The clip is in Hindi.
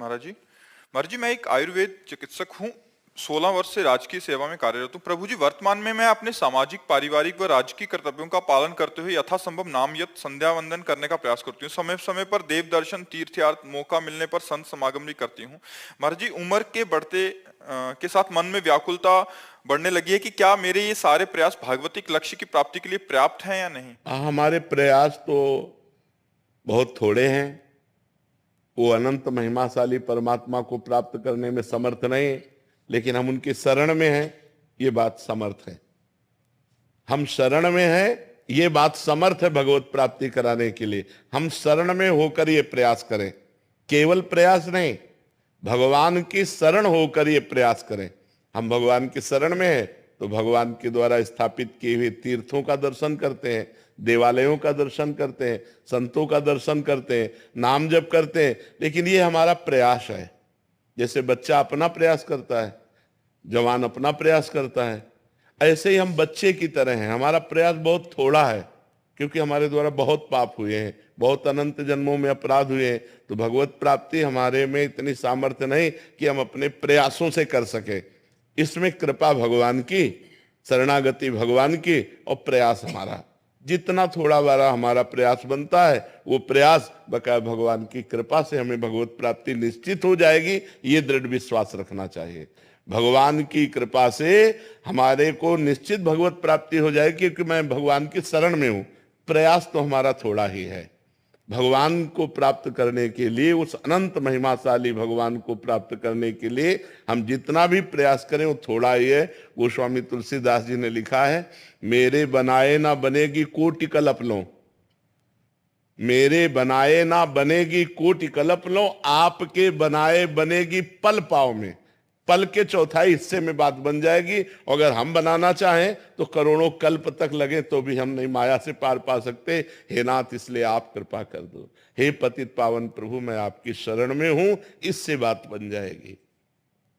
महाराज जी मैं एक आयुर्वेद चिकित्सक हूँ। 16 वर्ष से राजकीय सेवा में कार्यरत हूँ। प्रभु जी, वर्तमान में मैं अपने सामाजिक, पारिवारिक व राजकीय कर्तव्यों का पालन करते हुए यथासंभव नाम यत संध्या वंदन करने का प्रयास करती हूँ। समय समय पर देव दर्शन, तीर्थयात्र, मौका मिलने पर संत समागम भी करती हूँ। महाराज जी, उम्र के बढ़ते के साथ मन में व्याकुलता बढ़ने लगी है कि क्या मेरे ये सारे प्रयास भागवतिक लक्ष्य की प्राप्ति के लिए पर्याप्त हैं या नहीं। हमारे प्रयास तो बहुत थोड़े हैं। वो अनंत महिमाशाली परमात्मा को प्राप्त करने में समर्थ नहीं, लेकिन हम उनकी शरण में हैं, ये बात समर्थ है। हम शरण में हैं, ये बात समर्थ है भगवत प्राप्ति कराने के लिए। हम शरण में होकर ये प्रयास करें, केवल प्रयास नहीं, भगवान की शरण होकर ये प्रयास करें। हम भगवान की शरण में हैं तो भगवान के द्वारा स्थापित किए हुए तीर्थों का दर्शन करते हैं, देवालयों का दर्शन करते हैं, संतों का दर्शन करते हैं, नाम जप करते हैं। लेकिन ये हमारा प्रयास है। जैसे बच्चा अपना प्रयास करता है, जवान अपना प्रयास करता है, ऐसे ही हम बच्चे की तरह हैं। हमारा प्रयास बहुत थोड़ा है, क्योंकि हमारे द्वारा बहुत पाप हुए हैं, बहुत अनंत जन्मों में अपराध हुए हैं। तो भगवत प्राप्ति हमारे में इतनी सामर्थ्य नहीं कि हम अपने प्रयासों से कर सके। इसमें कृपा भगवान की, शरणागति भगवान की, और प्रयास हमारा जितना थोड़ा बड़ा हमारा प्रयास बनता है, वो प्रयास बकाया भगवान की कृपा से हमें भगवत प्राप्ति निश्चित हो जाएगी। ये दृढ़ विश्वास रखना चाहिए। भगवान की कृपा से हमारे को निश्चित भगवत प्राप्ति हो जाएगी, क्योंकि मैं भगवान की शरण में हूं। प्रयास तो हमारा थोड़ा ही है। भगवान को प्राप्त करने के लिए, उस अनंत महिमाशाली भगवान को प्राप्त करने के लिए हम जितना भी प्रयास करें वो थोड़ा ही है। गोस्वामी तुलसीदास जी ने लिखा है, मेरे बनाए ना बनेगी कोटि कल्प लो, मेरे बनाए ना बनेगी कोटि कल्प लो, आपके बनाए बनेगी पल पाव में। पल के चौथाई हिस्से में बात बन जाएगी। अगर हम बनाना चाहें तो करोड़ों कल्प तक लगे तो भी हम नहीं माया से पार पा सकते। हे नाथ, इसलिए आप कृपा कर दो। हे पतित पावन प्रभु, मैं आपकी शरण में हूं, इससे बात बन जाएगी।